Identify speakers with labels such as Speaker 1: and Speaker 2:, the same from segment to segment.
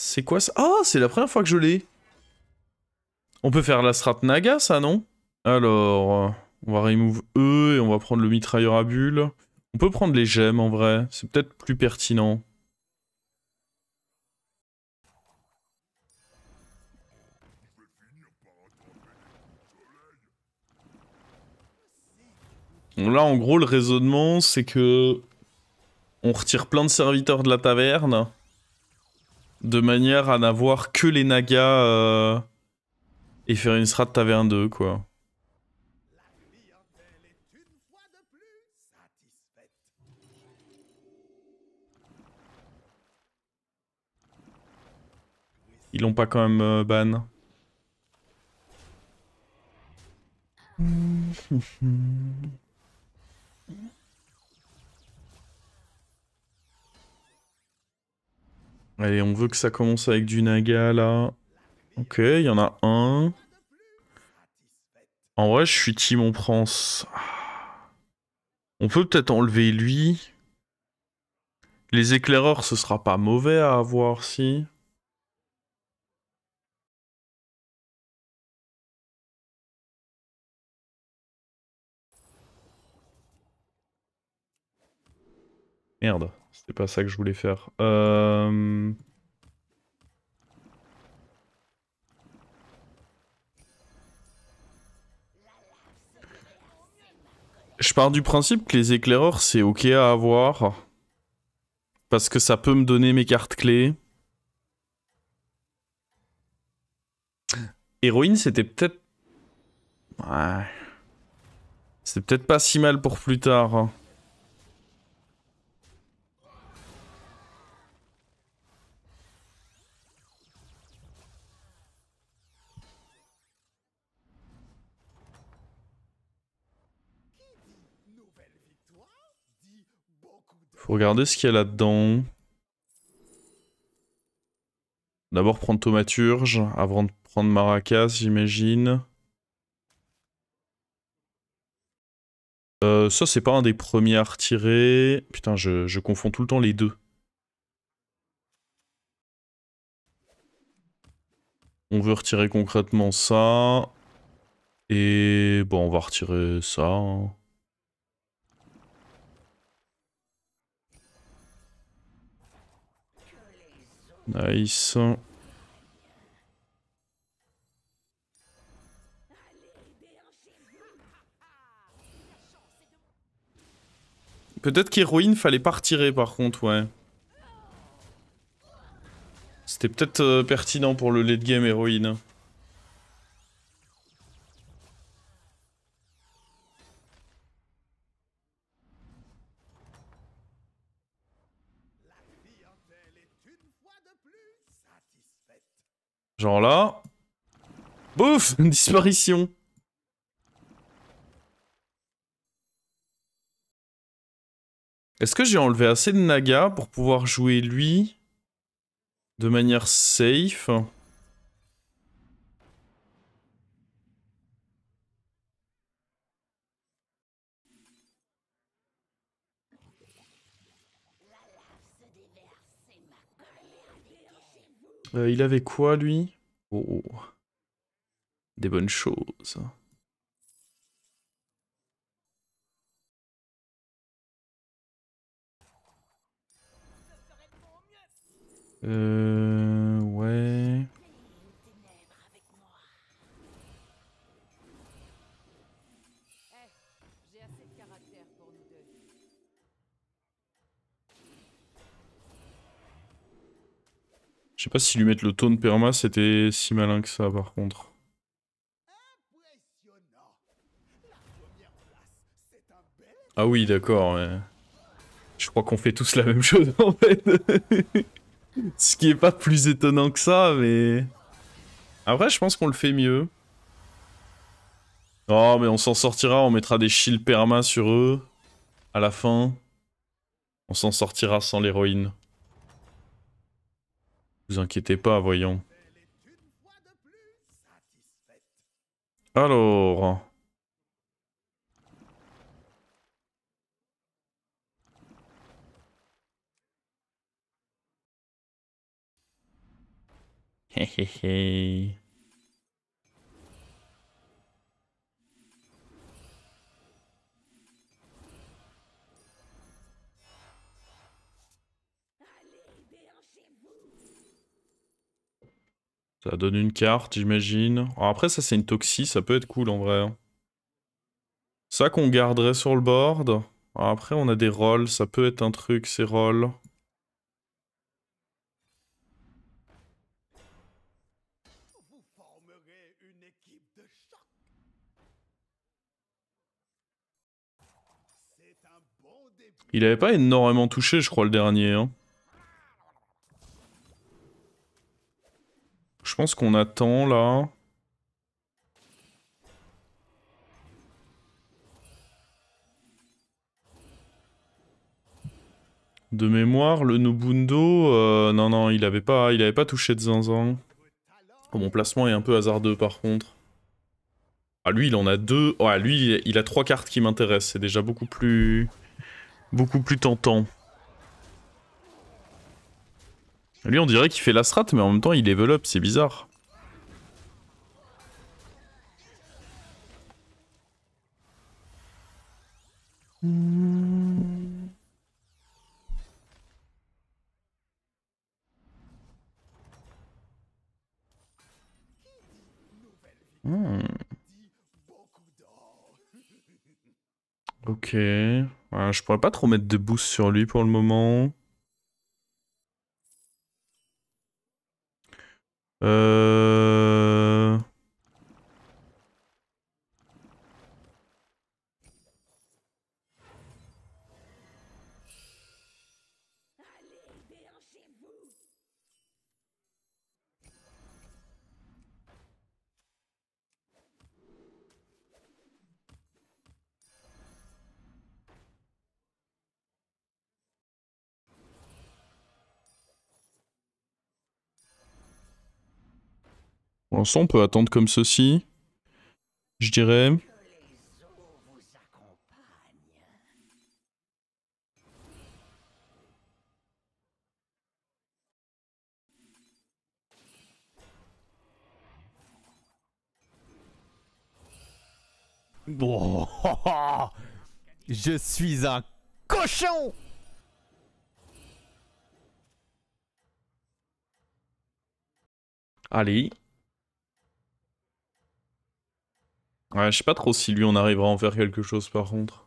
Speaker 1: C'est quoi ça? Ah, c'est la première fois que je l'ai. On peut faire la strat Naga, ça, non? Alors, on va remove E et on va prendre le mitrailleur à bulles. On peut prendre les gemmes, en vrai. C'est peut-être plus pertinent. Bon, là, en gros, le raisonnement, c'est que... on retire plein de serviteurs de la taverne. De manière à n'avoir que les Nagas... et faire une strat taverne 2, quoi. Ils l'ont pas quand même ban. Allez, on veut que ça commence avec du Naga, là. Ok, il y en a un. En vrai, je suis team on prend... On peut peut-être enlever lui. Les éclaireurs, ce sera pas mauvais à avoir, si. Merde, c'était pas ça que je voulais faire. Je pars du principe que les éclaireurs, c'est ok à avoir. Parce que ça peut me donner mes cartes clés. Héroïne, c'était peut-être... Ouais. C'était peut-être pas si mal pour plus tard. Hein. Faut regarder ce qu'il y a là-dedans. D'abord prendre Thaumaturge, avant de prendre Maracas, j'imagine. Ça, c'est pas un des premiers à retirer. Putain, je confonds tout le temps les deux. On veut retirer concrètement ça. Et bon, on va retirer ça. Hein. Nice. Peut-être qu'héroïne, fallait pas retirer par contre, ouais. C'était peut-être pertinent pour le late game héroïne. Genre là... Bouf. Disparition. Est-ce que j'ai enlevé assez de Naga pour pouvoir jouer lui de manière safe? Il avait quoi lui? Oh, des bonnes choses. Ouais. Je sais pas si lui mettre le taunt perma c'était si malin que ça par contre. Ah oui, d'accord, ouais. Je crois qu'on fait tous la même chose en fait. Ce qui est pas plus étonnant que ça, mais... Après, je pense qu'on le fait mieux. Oh, mais on s'en sortira, on mettra des shields perma sur eux. À la fin. On s'en sortira sans l'héroïne. Vous inquiétez pas, voyons. Alors... Hé hé hé. Ça donne une carte, j'imagine. Alors après, ça, c'est une Toxie, ça peut être cool en vrai. Ça qu'on garderait sur le board. Alors après, on a des rolls, ça peut être un truc, ces rolls. Il avait pas énormément touché, je crois, le dernier. Hein. Je pense qu'on attend, là. De mémoire, le Nobundo... non, non, il avait pas touché de zinzin. Oh, mon placement est un peu hasardeux, par contre. Ah, lui, il en a deux. Ouais, lui, il a trois cartes qui m'intéressent. C'est déjà beaucoup plus... Beaucoup plus tentant. Lui, on dirait qu'il fait la strat, mais en même temps, il level up, c'est bizarre. Hmm. Ok. Ouais, je pourrais pas trop mettre de boost sur lui pour le moment. Euh... Pour l'instant, on peut attendre comme ceci, je dirais.
Speaker 2: Oh, oh, oh. Je suis un cochon.
Speaker 1: Allez. Ouais, je sais pas trop si lui, on arrivera à en faire quelque chose, par contre.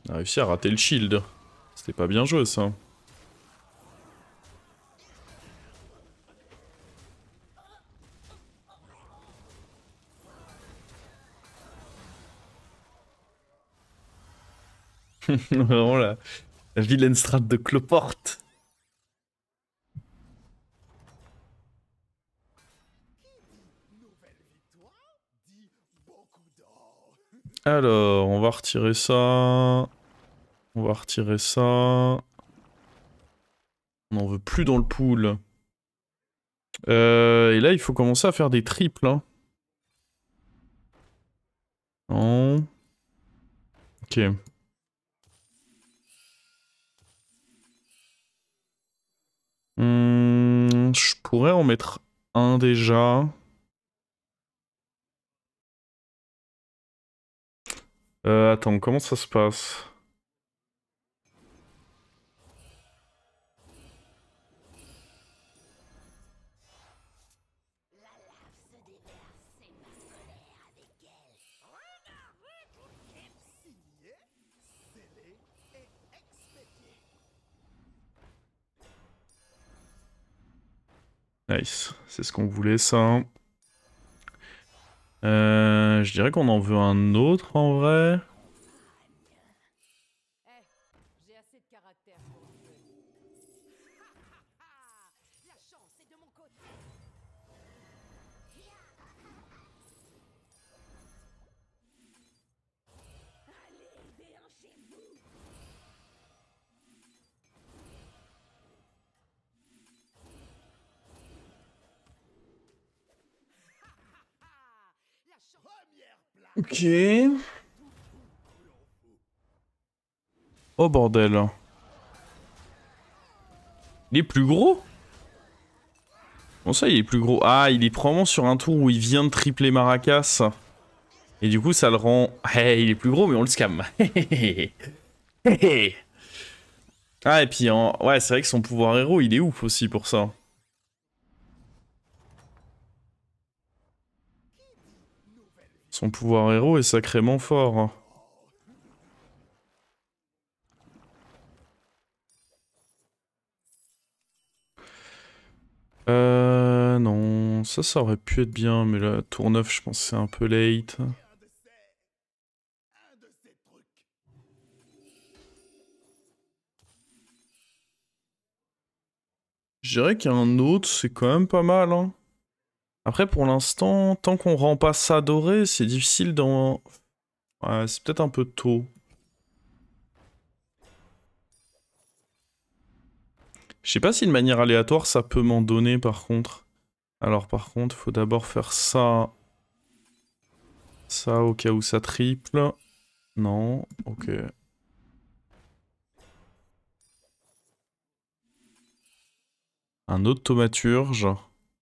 Speaker 1: On a réussi à rater le shield. C'était pas bien joué, ça. Vraiment la vilaine strat de Cloporte. Alors, on va retirer ça. On va retirer ça. On n'en veut plus dans le pool. Et là, il faut commencer à faire des triples. Hein. Non. Ok. Je pourrais en mettre un déjà. Attends, comment ça se passe? Nice, c'est ce qu'on voulait ça. Je dirais qu'on en veut un autre en vrai.
Speaker 3: J'ai assez de caractère pour jouer. La chance est de mon côté. Allez, déhanchez-vous. La chance.
Speaker 1: Ok. Oh bordel. Il est plus gros? Bon ça il est plus gros. Ah il est probablement sur un tour où il vient de tripler Maracas. Et du coup ça le rend... Hey, il est plus gros mais on le scam. Ah et puis ouais c'est vrai que son pouvoir héros il est ouf aussi pour ça. Son pouvoir héros est sacrément fort. Non, ça aurait pu être bien, mais là, tour 9, je pense que c'est un peu late. Je dirais qu'un autre, c'est quand même pas mal, hein. Après, pour l'instant, tant qu'on rend pas ça doré, c'est difficile d'en... Ouais, c'est peut-être un peu tôt. Je sais pas si de manière aléatoire, ça peut m'en donner, par contre. Alors, par contre, faut d'abord faire ça... Ça, au cas où ça triple. Non, ok. Un autre thaumaturge.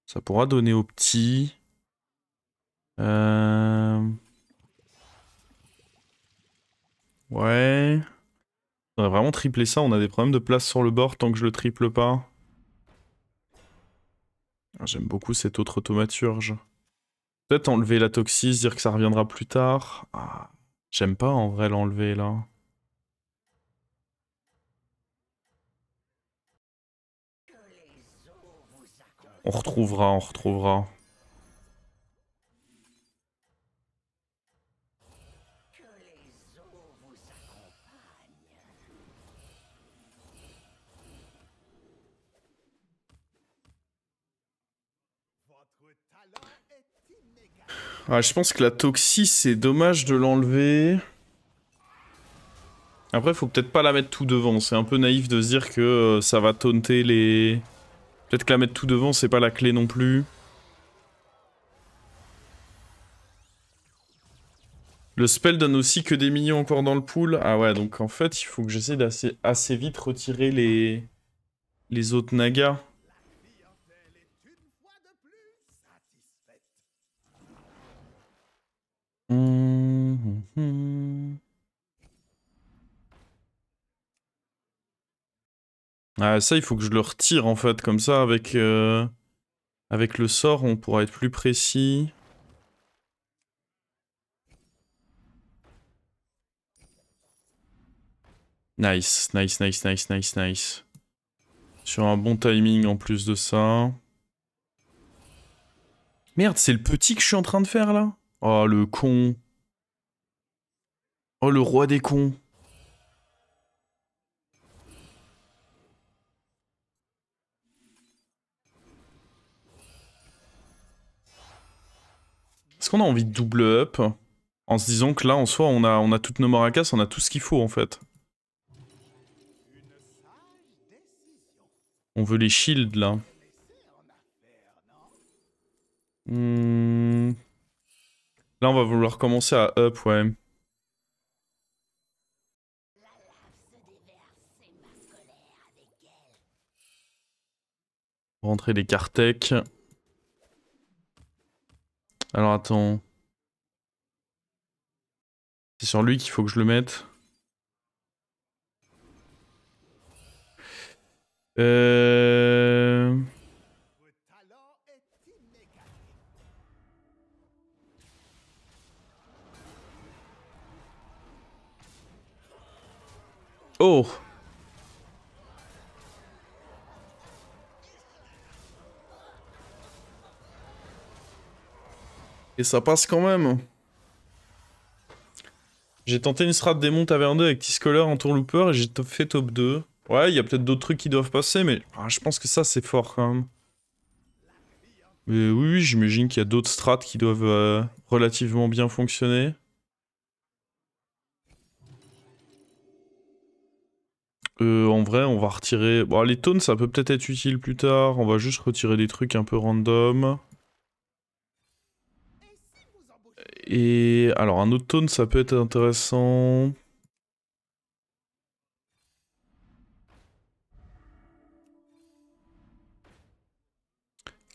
Speaker 1: Ça pourra donner au petit. Ouais. Faudrait vraiment tripler ça, on a des problèmes de place sur le bord tant que je le triple pas. Ah, j'aime beaucoup cet autre thaumaturge. Peut-être enlever la toxis, dire que ça reviendra plus tard. Ah, j'aime pas en vrai l'enlever là. On retrouvera, on retrouvera. Ah, je pense que la toxis, c'est dommage de l'enlever. Après, faut peut-être pas la mettre tout devant. C'est un peu naïf de se dire que ça va taunter les... Peut-être que la mettre tout devant, c'est pas la clé non plus. Le spell donne aussi que des minions encore dans le pool. Ah ouais, donc en fait, il faut que j'essaie d'assez assez vite retirer les autres nagas. Ah, ça, il faut que je le retire en fait, comme ça, avec le sort, on pourra être plus précis. Nice, nice, nice, nice, nice, nice. Sur un bon timing en plus de ça. Merde, c'est le petit que je suis en train de faire là? Oh, le con. Oh, le roi des cons. Est-ce qu'on a envie de double up? En se disant que là, en soi, on a toutes nos maracas, on a tout ce qu'il faut en fait. On veut les shields là. Là, on va vouloir commencer à up, ouais. Rentrer les Kartek. Alors attends. C'est sur lui qu'il faut que je le mette. Oh! Et ça passe quand même. J'ai tenté une strat démon taverne 2 avec T-Scholar en tour looper et j'ai fait top 2. Ouais, il y a peut-être d'autres trucs qui doivent passer, mais je pense que ça c'est fort quand même. Mais oui, j'imagine qu'il y a d'autres strats qui doivent relativement bien fonctionner. En vrai, on va retirer... Bon, les tones, ça peut peut-être être utile plus tard. On va juste retirer des trucs un peu random. Et alors, un autre tone, ça peut être intéressant.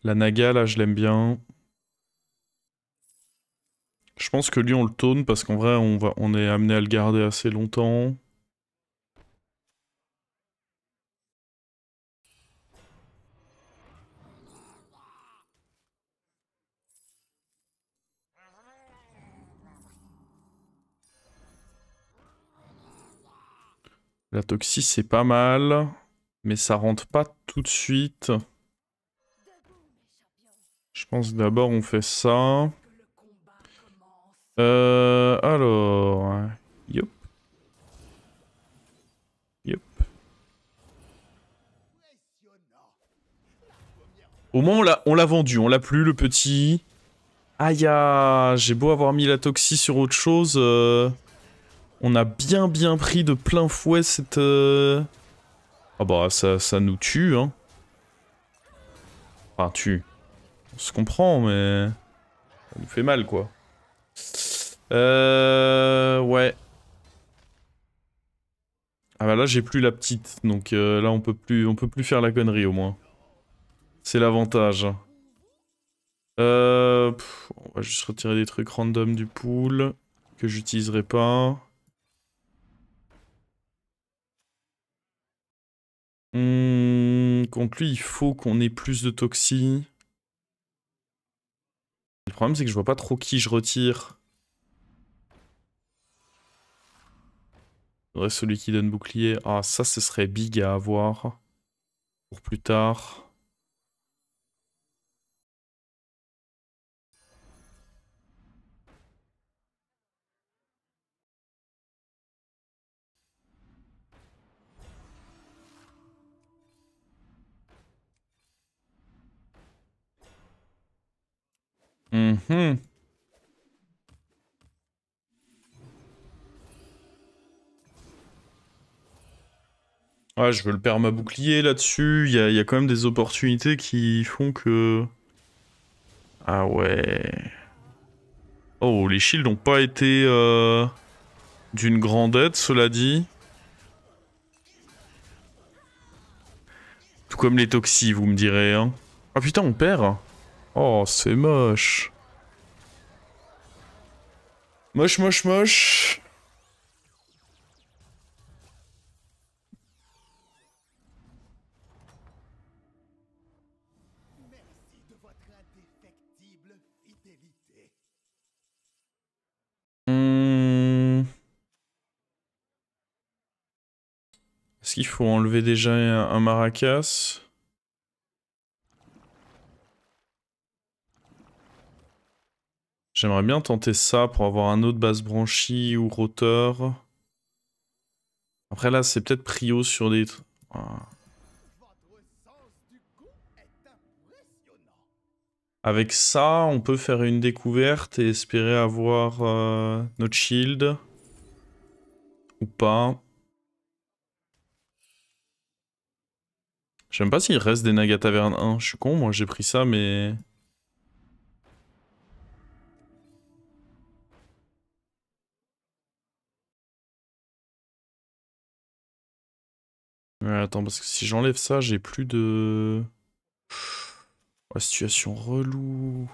Speaker 1: La Naga, là, je l'aime bien. Je pense que lui, on le taunt parce qu'en vrai, on est amené à le garder assez longtemps. La Toxie, c'est pas mal. Mais ça rentre pas tout de suite. Je pense que d'abord, on fait ça. Alors... Yup. Yup. Au moins, on l'a vendu. On l'a plus, le petit. Aïe, j'ai beau avoir mis la Toxie sur autre chose. On a bien pris de plein fouet cette... Ah bah, ça nous tue, hein. Enfin, tue. On se comprend, mais... Ça nous fait mal, quoi. Ouais. Ah bah là, j'ai plus la petite. Donc là, on peut plus faire la connerie, au moins. C'est l'avantage. On va juste retirer des trucs random du pool. Que j'utiliserai pas. Contre lui, il faut qu'on ait plus de toxi. Le problème, c'est que je vois pas trop qui je retire. Faudrait celui qui donne bouclier. Ah, ça, ce serait big à avoir. Pour plus tard. Mhm. Ouais, je veux le perma-bouclier là-dessus. Il y a quand même des opportunités qui font que... Ah ouais... Oh, les shields n'ont pas été d'une grande aide, cela dit. Tout comme les toxis, vous me direz, hein. Ah putain, on perd. Oh, c'est moche. Moche. Est-ce qu'il faut enlever déjà un maracas? J'aimerais bien tenter ça pour avoir un autre basse branchie ou rotor. Après là, c'est peut-être prio sur des... Ah. Avec ça, on peut faire une découverte et espérer avoir notre shield. Ou pas. Je sais même pas s'il reste des Naga Taverne 1. Je suis con, moi j'ai pris ça, mais... Ouais, attends, parce que si j'enlève ça, j'ai plus de... Oh, situation relou.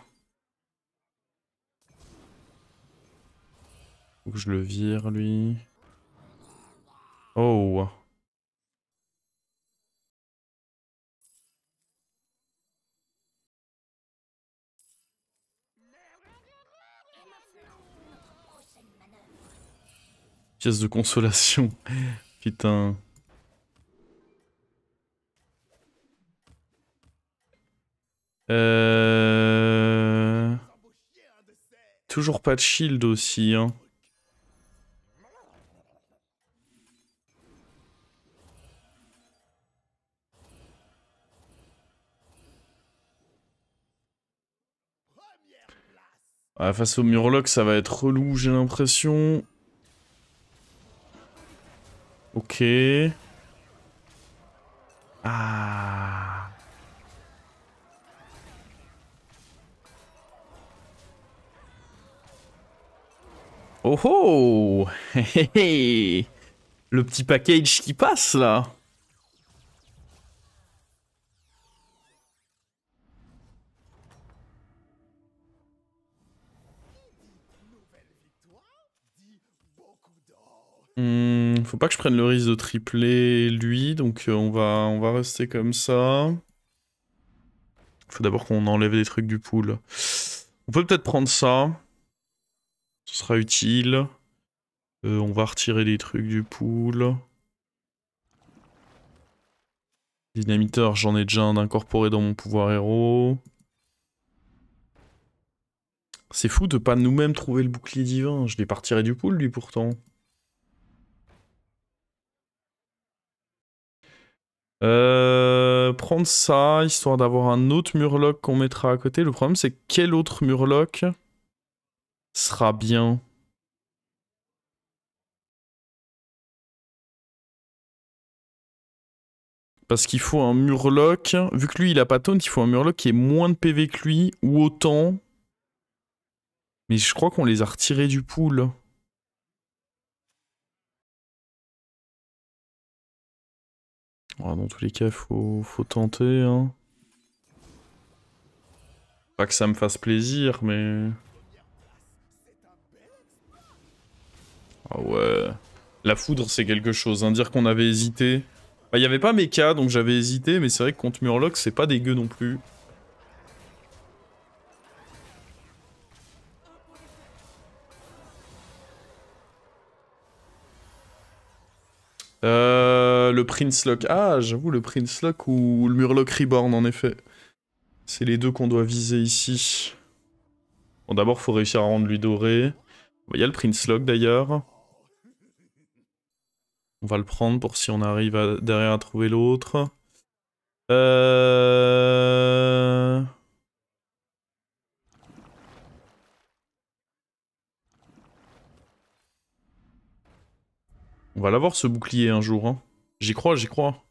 Speaker 1: Faut que je le vire, lui. Oh. Pièce de consolation. Putain. Toujours pas de shield aussi, hein. Ah, face au Murloc, ça va être relou, j'ai l'impression. Ok. Ah. Oh oh. Hé hé. Le petit package qui passe là. Faut pas que je prenne le risque de tripler lui, donc on va rester comme ça. Faut d'abord qu'on enlève des trucs du pool. On peut peut-être prendre ça. Ce sera utile. On va retirer des trucs du pool. Dynamiteur, j'en ai déjà un d'incorporer dans mon pouvoir héros. C'est fou de pas nous-mêmes trouver le bouclier divin. Je l'ai pas retiré du pool, lui, pourtant. Prendre ça, histoire d'avoir un autre murloc qu'on mettra à côté. Le problème, c'est quel autre murloc sera bien. Parce qu'il faut un murloc. Vu que lui, il a pas taunt, il faut un murloc qui ait moins de PV que lui, ou autant. Mais je crois qu'on les a retirés du pool. Ah, dans tous les cas, faut tenter. Hein. Pas que ça me fasse plaisir, mais... Ah ouais... La foudre, c'est quelque chose. Hein. Dire qu'on avait hésité... Bah, y avait pas Mecha, donc j'avais hésité, mais c'est vrai que contre Murloc, c'est pas dégueu non plus. Le Prince Lock. Ah, j'avoue, le Prince Lock ou le Murloc Reborn, en effet. C'est les deux qu'on doit viser ici. Bon, d'abord, faut réussir à rendre lui doré. Il y a le Prince Lock, d'ailleurs. On va le prendre pour si on arrive derrière à trouver l'autre. On va l'avoir ce bouclier un jour. Hein. J'y crois, j'y crois.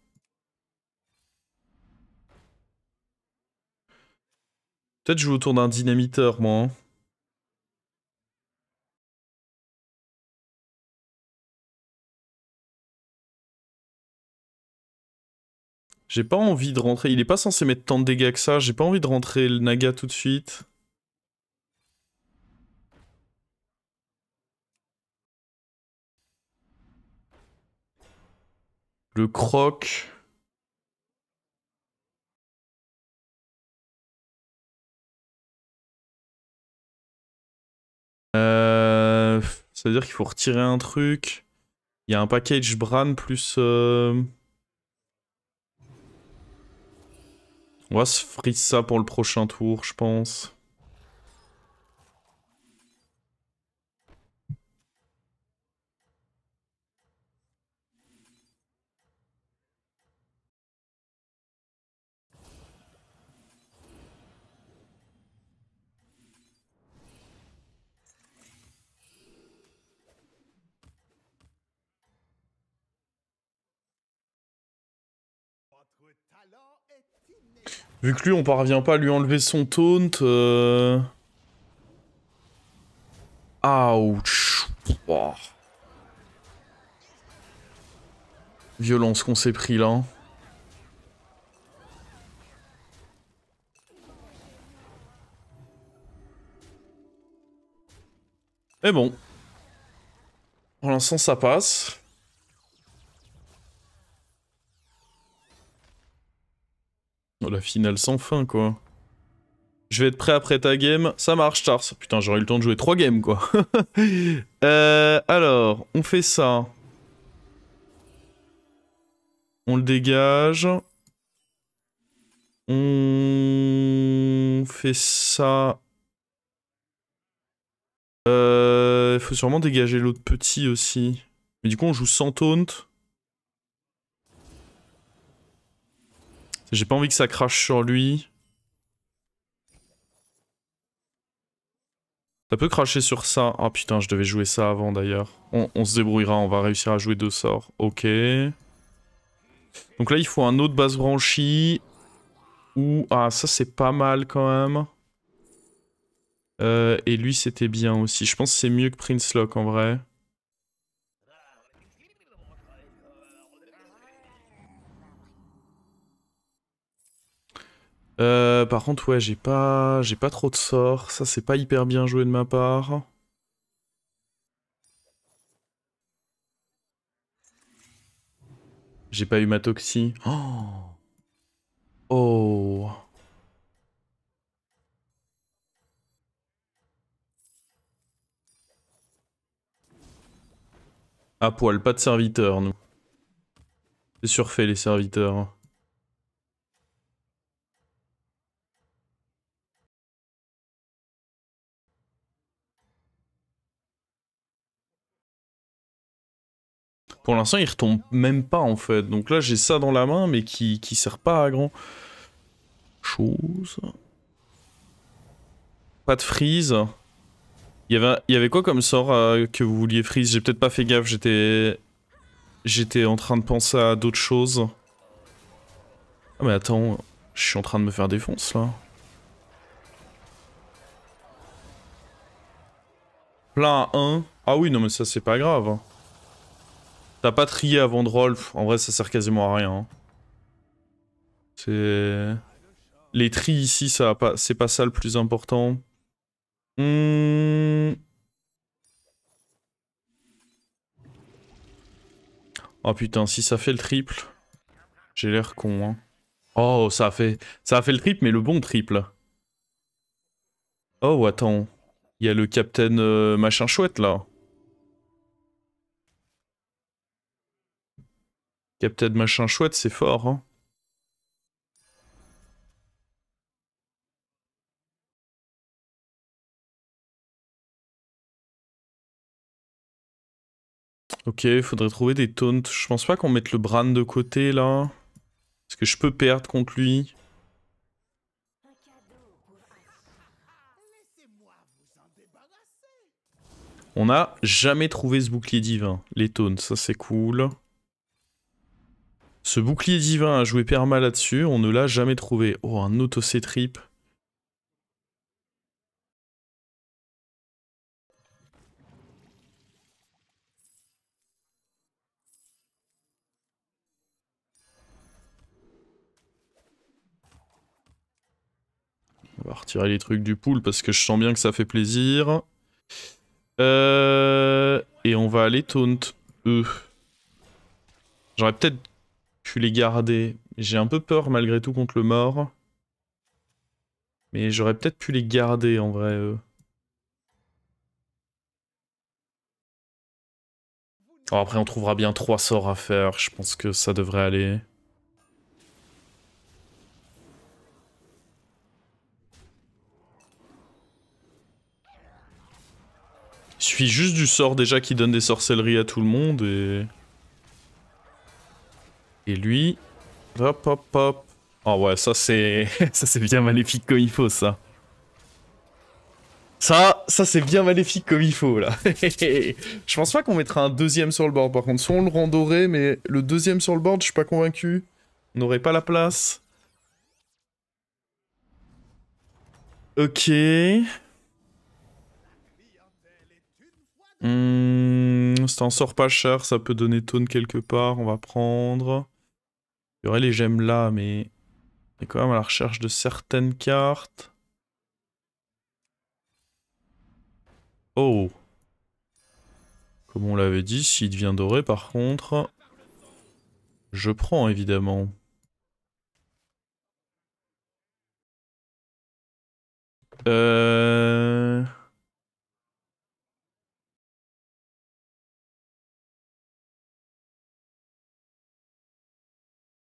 Speaker 1: Peut-être jouer autour d'un dynamiteur, moi. Hein. J'ai pas envie de rentrer. Il est pas censé mettre tant de dégâts que ça. J'ai pas envie de rentrer le Naga tout de suite. Le croc. C'est-à-dire qu'il faut retirer un truc. Il y a un package Bran plus... On va se freeze ça pour le prochain tour, je pense. Vu que lui, on parvient pas à lui enlever son taunt... Ouch. Oh. Violence qu'on s'est pris là. Mais bon. Pour l'instant, ça passe. Oh, la finale sans fin, quoi. Je vais être prêt après ta game. Ça marche, Tars. Putain, j'aurais eu le temps de jouer 3 games, quoi. Alors, on fait ça. On le dégage. On fait ça. Il faut sûrement dégager l'autre petit aussi. Mais du coup, on joue sans taunt. J'ai pas envie que ça crache sur lui. Ça peut cracher sur ça. Ah putain, je devais jouer ça avant d'ailleurs. On se débrouillera, on va réussir à jouer 2 sorts. Ok. Donc là, il faut un autre base branchie. Ou... Ah, ça c'est pas mal quand même. Et lui, c'était bien aussi. Je pense que c'est mieux que Prince Lock en vrai. Par contre, ouais, j'ai pas trop de sorts. Ça, c'est pas hyper bien joué de ma part. J'ai pas eu ma toxie. Oh. Oh. À poil, pas de serviteurs, nous. C'est surfait, les serviteurs. Pour l'instant, il retombe même pas, en fait. Donc là, j'ai ça dans la main, mais qui sert pas à grand chose. Pas de freeze. Il y avait quoi comme sort que vous vouliez freeze? J'ai peut-être pas fait gaffe, j'étais en train de penser à d'autres choses. Ah mais attends, je suis en train de me faire défonce là. Plein à 1. Ah oui, non mais ça c'est pas grave. Hein. T'as pas trié avant de roll, en vrai ça sert quasiment à rien. Hein. C'est... Les tris ici, ça pas... c'est pas ça le plus important. Oh putain, si ça fait le triple, j'ai l'air con. Hein. Oh, ça a fait le triple, mais le bon triple. Oh, attends. Il y a le Captain machin chouette là. Captain machin chouette, c'est fort. Hein. Ok, faudrait trouver des taunts. Je pense pas qu'on mette le Bran de côté là. Parce que je peux perdre contre lui. On n'a jamais trouvé ce bouclier divin. Les taunts, ça c'est cool. Ce bouclier divin a joué perma là-dessus, on ne l'a jamais trouvé. Oh, un auto-C-trip. On va retirer les trucs du pool parce que je sens bien que ça fait plaisir. Et on va aller taunt eux. J'aurais peut-être pu les garder. J'ai un peu peur malgré tout contre le mort. Mais j'aurais peut-être pu les garder en vrai. Oh, après on trouvera bien 3 sorts à faire. Je pense que ça devrait aller. Il suffit juste du sort déjà qui donne des sorcelleries à tout le monde et... Et lui... Hop hop hop. Oh ouais, ça c'est... ça c'est bien maléfique comme il faut ça. Ça c'est bien maléfique comme il faut là. Je pense pas qu'on mettra un deuxième sur le board par contre. Soit on le rend doré, mais le deuxième sur le board, je suis pas convaincu. On n'aurait pas la place. Ok. C'est un sort pas cher, ça peut donner taunt quelque part, on va prendre. Il y aurait les gemmes là, mais... On est quand même à la recherche de certaines cartes. Oh. Comme on l'avait dit, s'il devient doré par contre... Je prends évidemment.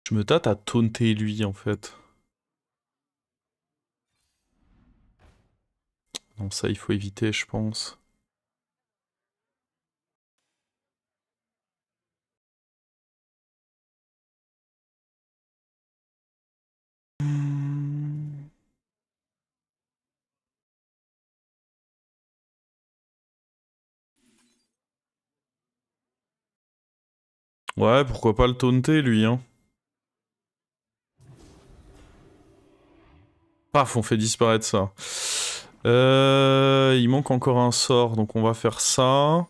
Speaker 1: Je me tâte à taunter lui en fait. Non, ça il faut éviter je pense. Ouais, pourquoi pas le taunter lui hein. Paf, on fait disparaître ça. Il manque encore un sort, donc on va faire ça.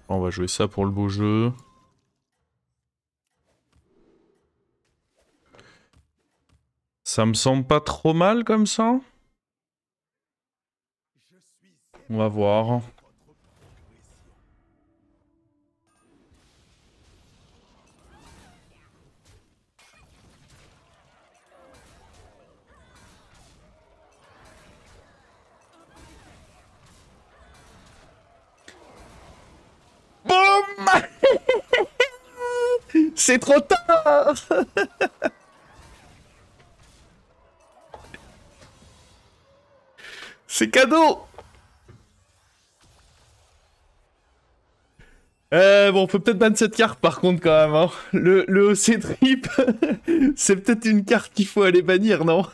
Speaker 1: On va jouer ça pour le beau jeu. Ça me semble pas trop mal comme ça. On va voir. Boum. C'est trop tard. C'est cadeau. Bon, on peut peut-être ban cette carte par contre quand même. Hein. Le OC Trip, c'est peut-être une carte qu'il faut aller bannir, non?